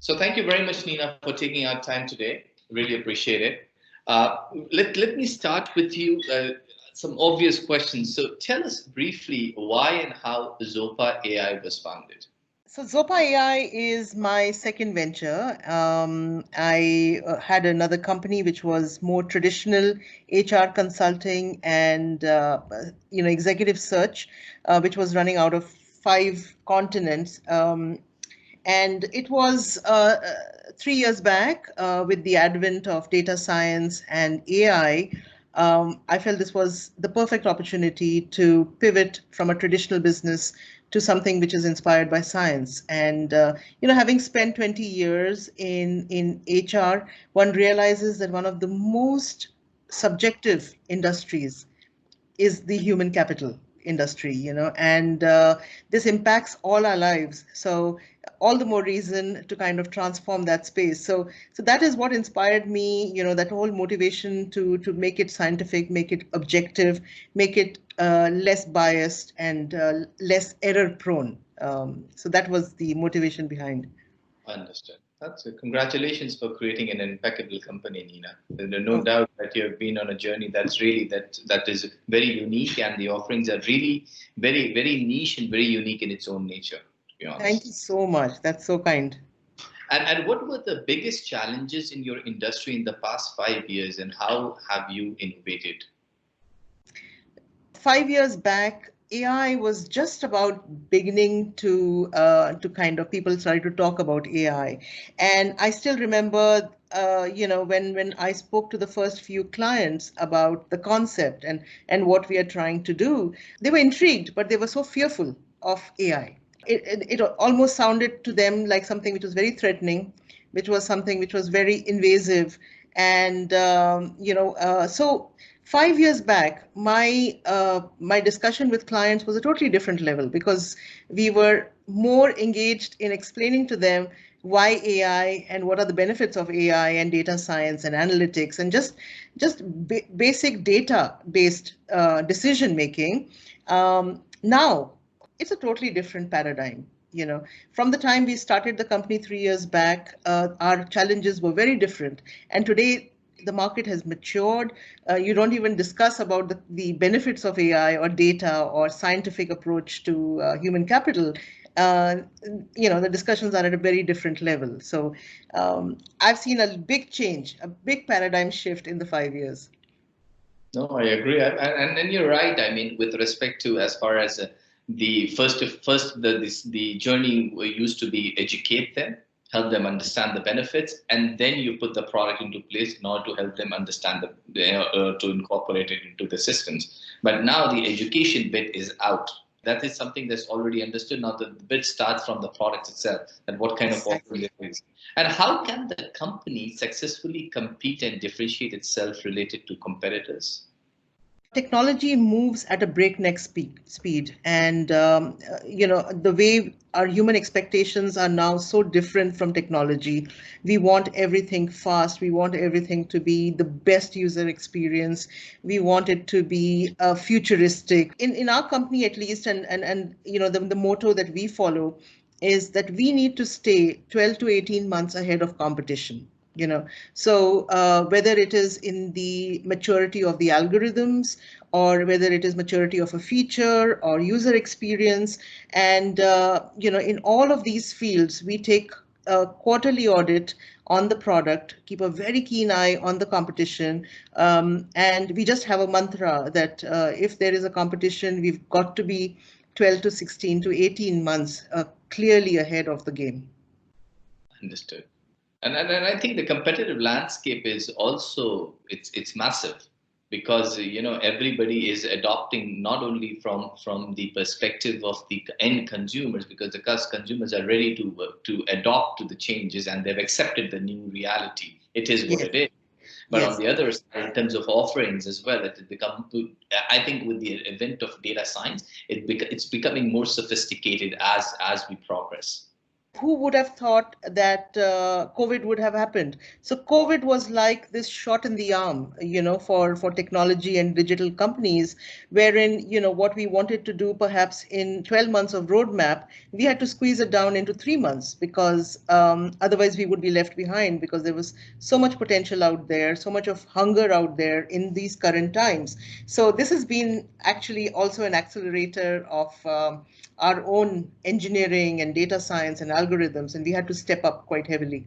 So thank you very much, Nina, for taking our time today. Really appreciate it. Uh, let me start with you. Some obvious questions. So tell us briefly why and how Zopa AI was founded. So Zopa AI is my second venture. I had another company which was more traditional HR consulting and executive search, which was running out of 5 continents. And it was 3 years back with the advent of data science and AI. I felt this was the perfect opportunity to pivot from a traditional business to something which is inspired by science. And having spent 20 years in HR, one realizes that one of the most subjective industries is the human capital industry, and this impacts all our lives. So all the more reason to kind of transform that space. So that is what inspired me, that whole motivation to make it scientific, make it objective, make it less biased and less error prone. So that was the motivation behind. Understood. That's it. Congratulations for creating an impeccable company, Nina. There's no Oh, doubt that you have been on a journey that is very unique, and the offerings are really very niche and very unique in its own nature. To be thank honest. you so much. That's so kind. And what were the biggest challenges in your industry in the past 5 years, and how have you innovated? 5 years back, AI was just about beginning to kind of people started to talk about AI, and I still remember, when I spoke to the first few clients about the concept and what we are trying to do, they were intrigued, but they were so fearful of AI. It almost sounded to them like something which was very threatening, which was something which was very invasive. And, so 5 years back, my discussion with clients was a totally different level because we were more engaged in explaining to them why AI and what are the benefits of AI and data science and analytics and just basic data based decision making. Now it's a totally different paradigm. From the time we started the company 3 years back, our challenges were very different, and today the market has matured. You don't even discuss about the benefits of AI or data or scientific approach to human capital. uh, the discussions are at a very different level. So I've seen a big change, a big paradigm shift in the 5 years. No, I agree, and you're right. I mean, with respect to as far as the the journey used to be educate them, help them understand the benefits, and then you put the product into place in order to help them understand to incorporate it into the systems. But now the education bit is out. That is something that's already understood. Now the bit starts from the product itself and what kind of offering Exactly. there is. And how can the company successfully compete and differentiate itself related to competitors? Technology moves at a breakneck speed, and the way our human expectations are now so different from technology. We want everything fast, we want everything to be the best user experience, we want it to be futuristic in our company at least. And the motto that we follow is that we need to stay 12 to 18 months ahead of competition. So whether it is in the maturity of the algorithms or whether it is maturity of a feature or user experience, and in all of these fields we take a quarterly audit on the product, keep a very keen eye on the competition, and we just have a mantra that if there is a competition, we've got to be 12 to 16 to 18 months clearly ahead of the game. Understood. And I think the competitive landscape is also it's massive because everybody is adopting not only from the perspective of the end consumers, because the consumers are ready to adopt to the changes and they've accepted the new reality. It is what Yes, it is. But on yes. the other side, in terms of offerings as well, it become. I think with the advent of data science, it's becoming more sophisticated as we progress. who would have thought that COVID would have happened? So COVID was like this shot in the arm, for technology and digital companies, wherein, what we wanted to do perhaps in 12 months of roadmap, we had to squeeze it down into 3 months because otherwise we would be left behind, because there was so much potential out there, so much of hunger out there in these current times. So this has been actually also an accelerator of our own engineering and data science and algorithms, and we had to step up quite heavily.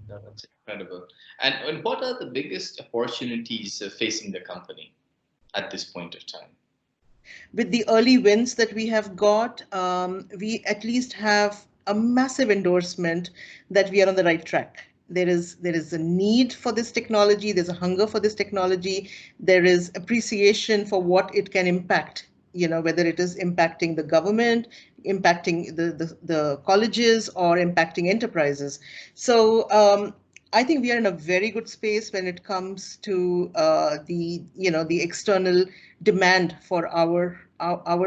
That's incredible. And what are the biggest opportunities facing the company at this point of time? With the early wins that we have got, we at least have a massive endorsement that we are on the right track. There is a need for this technology. There's a hunger for this technology. There is appreciation for what it can impact, whether it is impacting the government, impacting the colleges, or impacting enterprises. So I think we are in a very good space when it comes to the external demand for our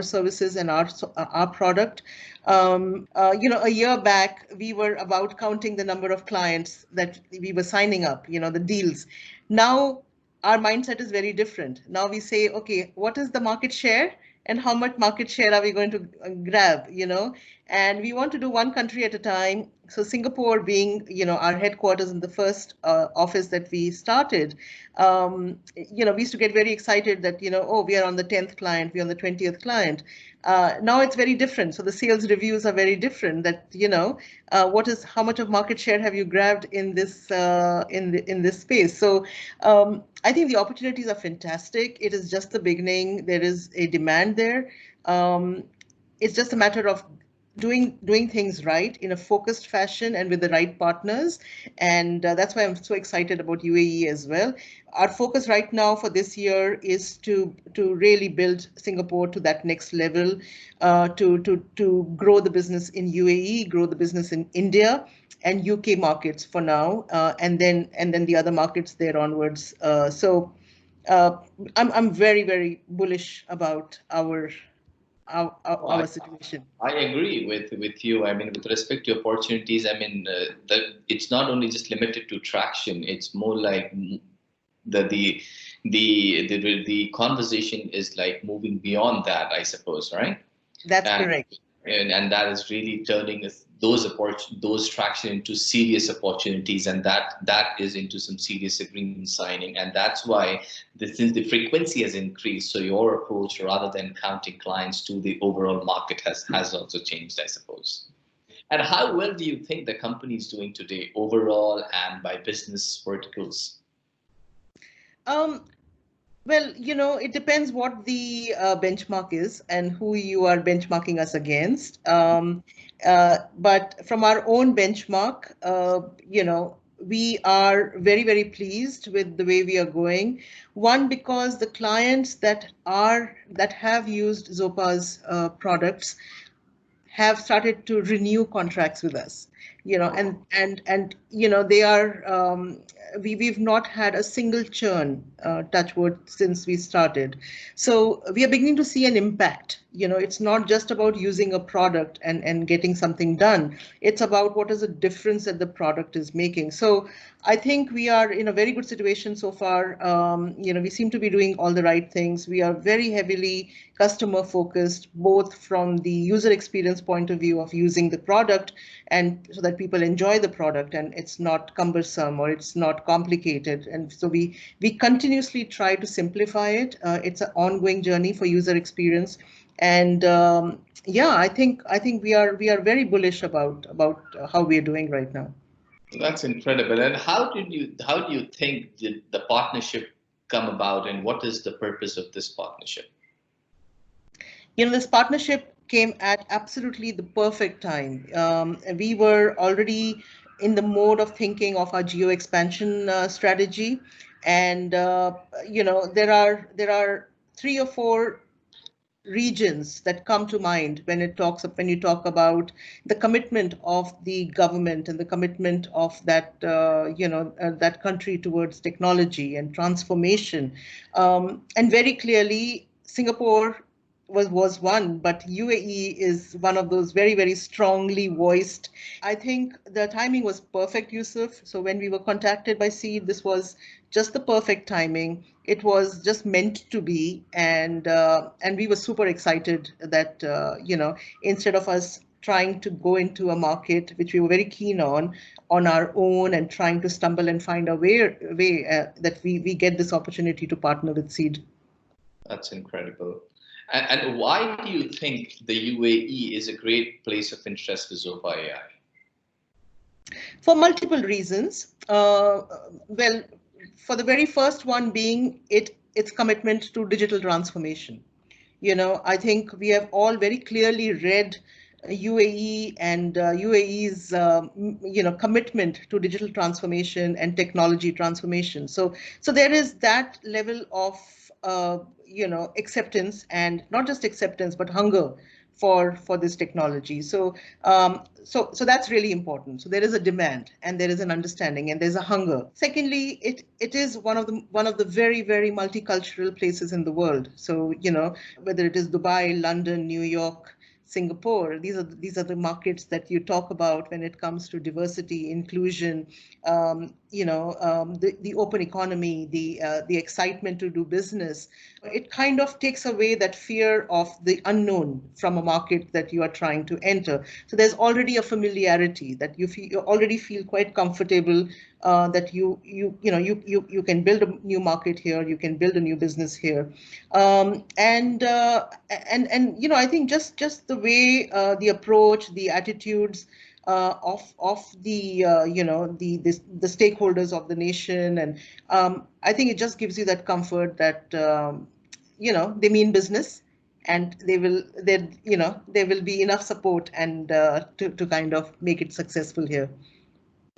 services and our product. A year back, we were about counting the number of clients that we were signing up, the deals. Now our mindset is very different. Now we say, okay, what is the market share? And how much market share are we going to grab, and we want to do one country at a time. So Singapore being, our headquarters in the first office that we started, we used to get very excited that, oh, we are on the 10th client, we're on the 20th client. Now it's very different. So the sales reviews are very different. That how much of market share have you grabbed in this in this space? So I think the opportunities are fantastic. It is just the beginning. There is a demand there. It's just a matter of doing things right in a focused fashion and with the right partners, and that's why I'm so excited about UAE as well. Our focus right now for this year is to really build Singapore to that next level, to grow the business in UAE, grow the business in India and UK markets for now, and then the other markets there onwards. I'm very, very bullish about our situation. I agree with you. I mean, with respect to opportunities, I mean, it's not only just limited to traction. It's more like the conversation is like moving beyond that, I suppose, right? That's correct. And that is really turning those traction into serious opportunities, and that is into some serious agreement signing. And that's why since the frequency has increased, so your approach rather than counting clients to the overall market has also changed, I suppose. And how well do you think the company is doing today overall and by business verticals? Well, it depends what the benchmark is and who you are benchmarking us against. But from our own benchmark, we are very, very pleased with the way we are going. One, because the clients that have used Zopa's products have started to renew contracts with us, and they are we've not had a single churn, touch wood, since we started. So we are beginning to see an impact. It's not just about using a product and getting something done. It's about what is the difference that the product is making. So I think we are in a very good situation so far. We seem to be doing all the right things. We are very heavily customer focused, both from the user experience point of view of using the product, and so that people enjoy the product and it's not cumbersome or it's not complicated. And so we continuously try to simplify it. It's an ongoing journey for user experience. And yeah, I think we are very bullish about how we are doing right now. That's incredible. And how do you think did the partnership come about, and what is the purpose of this partnership? This partnership came at absolutely the perfect time. We were already in the mode of thinking of our geo expansion strategy, and there are 3 or 4 regions that come to mind when you talk about the commitment of the government and the commitment of that that country towards technology and transformation, and very clearly Singapore was one, but UAE is one of those very, very strongly voiced. I think the timing was perfect, Yusuf. So when we were contacted by Seed, this was just the perfect timing. It was just meant to be, and we were super excited that instead of us trying to go into a market which we were very keen on our own and trying to stumble and find a way that we get this opportunity to partner with Seed. That's incredible. And why do you think the UAE is a great place of interest for Zopa AI? For multiple reasons. Well, for the very first one being its commitment to digital transformation. I think we have all very clearly read UAE and UAE's commitment to digital transformation and technology transformation. So there is that level of acceptance, and not just acceptance but hunger for this technology. So that's really important. So there is a demand, and there is an understanding, and there's a hunger. Secondly, it is one of the very, very multicultural places in the world. So whether it is Dubai, London, New York, Singapore, these are the markets that you talk about when it comes to diversity, inclusion, the open economy, the excitement to do business. It kind of takes away that fear of the unknown from a market that you are trying to enter. So there's already a familiarity that you already feel quite comfortable that you can build a new market here, you can build a new business here, and I think just the way the approach, the attitudes of the the stakeholders of the nation, and I think it just gives you that comfort that they mean business, and there will be enough support and to kind of make it successful here.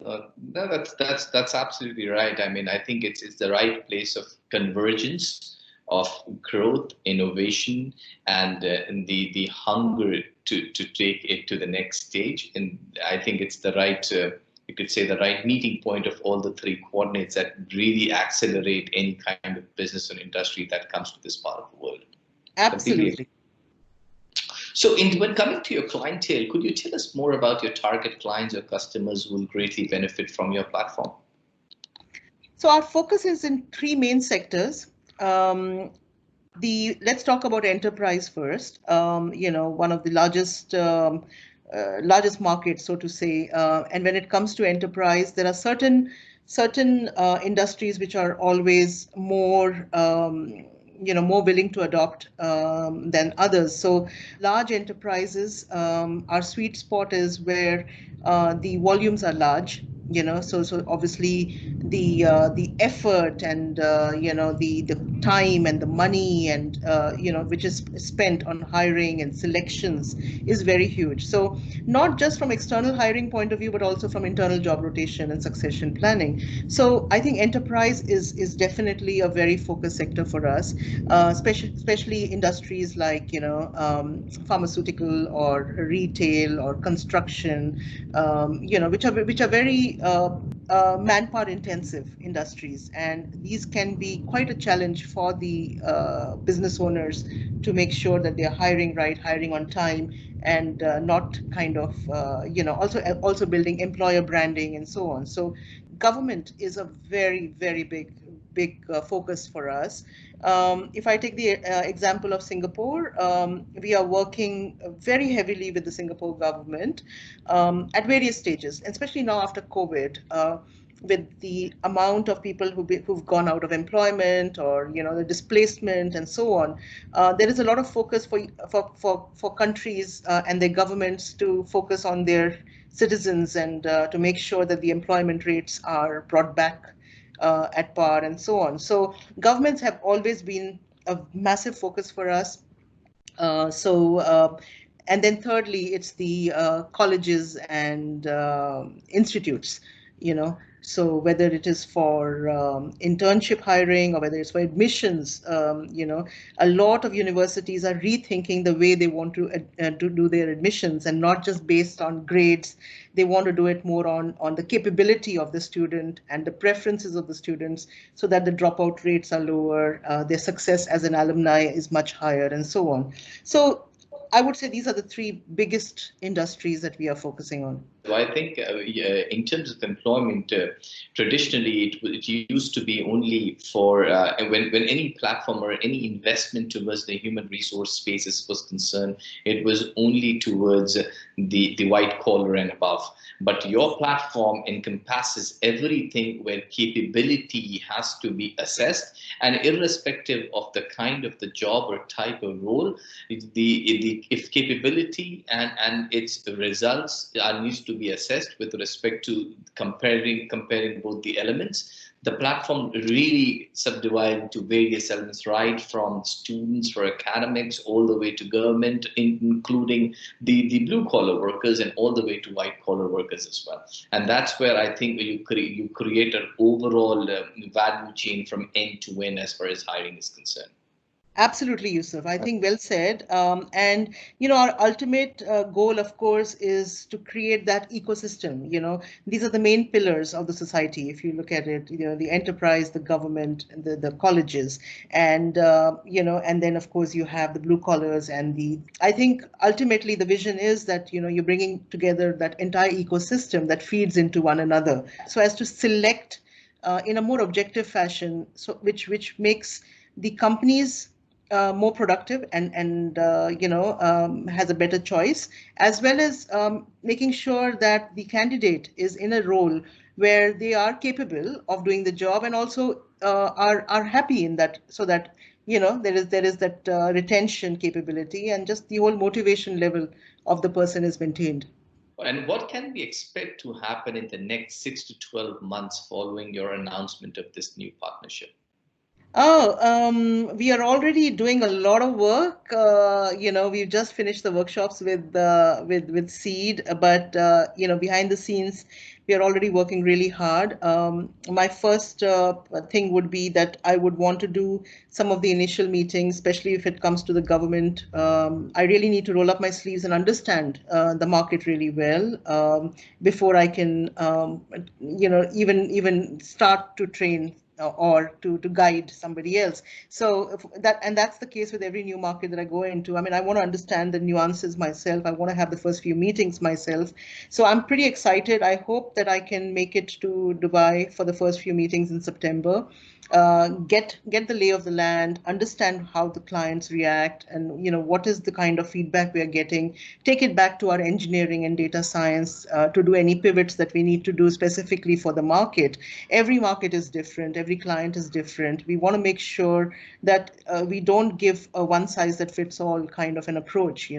No, that's absolutely right. I mean, I think it's the right place of convergence of growth, innovation, and the hunger to take it to the next stage. And I think it's the right, you could say, the right meeting point of all the three coordinates that really accelerate any kind of business and industry that comes to this part of the world. Absolutely. So when coming to your clientele, could you tell us more about your target clients or customers who will greatly benefit from your platform? So our focus is in three main sectors. Let's talk about enterprise first. One of the largest markets, so to say. And when it comes to enterprise, there are certain industries which are always more more willing to adopt than others. So large enterprises, our sweet spot is where the volumes are large. So obviously the effort and the time and the money and which is spent on hiring and selections is very huge. So not just from external hiring point of view, but also from internal job rotation and succession planning. So I think enterprise is definitely a very focused sector for us, especially industries like pharmaceutical or retail or construction, which are very manpower intensive industries, and these can be quite a challenge for the business owners to make sure that they are hiring right, hiring on time, and not kind of also building employer branding and so on. So government is a very, very big focus for us. If I take the example of Singapore, we are working very heavily with the Singapore government at various stages, especially now after COVID, with the amount of people who've gone out of employment or the displacement and so on. There is a lot of focus for countries and their governments to focus on their citizens and to make sure that the employment rates are brought back at par and so on. So governments have always been a massive focus for us. And then thirdly, it's the colleges and institutes. So whether it is for internship hiring or whether it's for admissions, a lot of universities are rethinking the way they want to do their admissions, and not just based on grades. They want to do it more on the capability of the student and the preferences of the students, so that the dropout rates are lower, their success as an alumni is much higher, and so on. So I would say these are the three biggest industries that we are focusing on. So I think in terms of employment, traditionally it used to be only for when any platform or any investment towards the human resource spaces was concerned, it was only towards the white collar and above. But your platform encompasses everything where capability has to be assessed, and irrespective of the kind of the job or type of role, if capability and its results needs to be assessed with respect to comparing both the elements. The platform really subdivided into various elements, right from students for academics all the way to government, including the blue collar workers, and all the way to white collar workers as well. And that's where I think you create an overall value chain from end to end as far as hiring is concerned. Absolutely, Yusuf. I think well said. And our ultimate goal, of course, is to create that ecosystem. These are the main pillars of the society. If you look at it, the enterprise, the government, and the colleges, and and then of course you have the blue collars and the. I think ultimately the vision is that you're bringing together that entire ecosystem that feeds into one another, so as to select in a more objective fashion, so which makes the companies more productive and has a better choice, as well as making sure that the candidate is in a role where they are capable of doing the job, and also are happy in that, so that there is that retention capability, and just the whole motivation level of the person is maintained. And what can we expect to happen in the next 6 to 12 months following your announcement of this new partnership? Oh, we are already doing a lot of work. We've just finished the workshops with Seed, but behind the scenes, we are already working really hard. My first thing would be that I would want to do some of the initial meetings, especially if it comes to the government. I really need to roll up my sleeves and understand the market really well before I can, even start to train or to guide somebody else. So that's the case with every new market that I go into. I mean, I want to understand the nuances myself. I want to have the first few meetings myself. So I'm pretty excited. I hope that I can make it to Dubai for the first few meetings in September. Get the lay of the land, understand how the clients react, and what is the kind of feedback we are getting. Take it back to our engineering and data science to do any pivots that we need to do specifically for the market. Every market is different. Every client is different. We want to make sure that we don't give a one size that fits all kind of an approach. We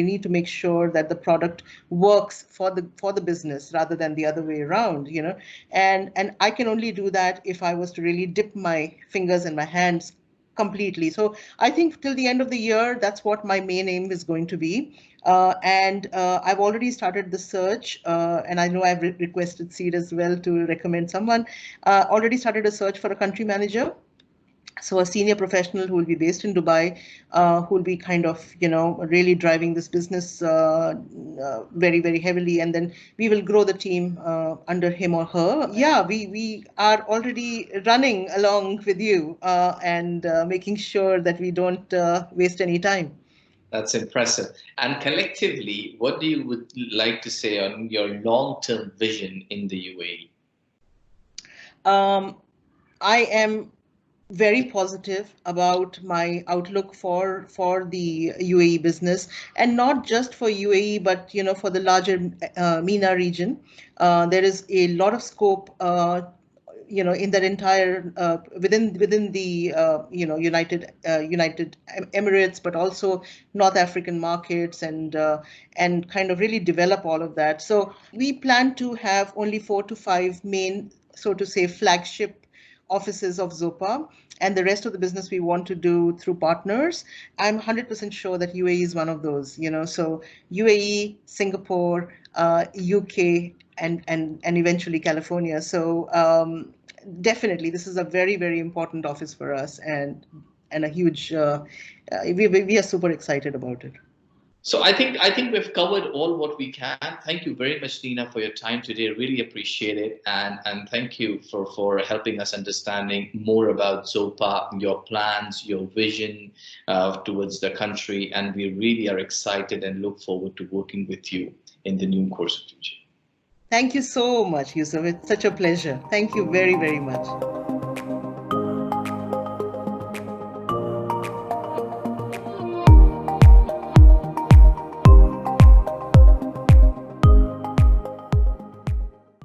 need to make sure that the product works for the business rather than the other way around. And I can only do that if I was to really dip my fingers in my hands completely. So I think till the end of the year, that's what my main aim is going to be. And I've already started the search, and I know I've requested Seed as well to recommend someone. Already started a search for a country manager. So a senior professional who will be based in Dubai, who will be kind of, really driving this business very, very heavily. And then we will grow the team under him or her. Yeah, we are already running along with you and making sure that we don't waste any time. That's impressive. And collectively, what do you would like to say on your long-term vision in the UAE? I am very positive about my outlook for the UAE business, and not just for UAE, but for the larger MENA region. There is a lot of scope. In that entire within the United Emirates, but also North African markets, and kind of really develop all of that. So we plan to have only 4 to 5 main, so to say, flagship offices of Zopa, and the rest of the business we want to do through partners, I'm 100% sure that UAE is one of those. So UAE, Singapore, UK, and eventually California. So definitely, this is a very, very important office for us, and a huge. We are super excited about it. So I think we've covered all what we can. Thank you very much, Nina, for your time today. Really appreciate it, and thank you for helping us understanding more about Zopa, your plans, your vision towards the country, and we really are excited and look forward to working with you in the new course of future. Thank you so much, Yusuf. It's such a pleasure. Thank you very, very much.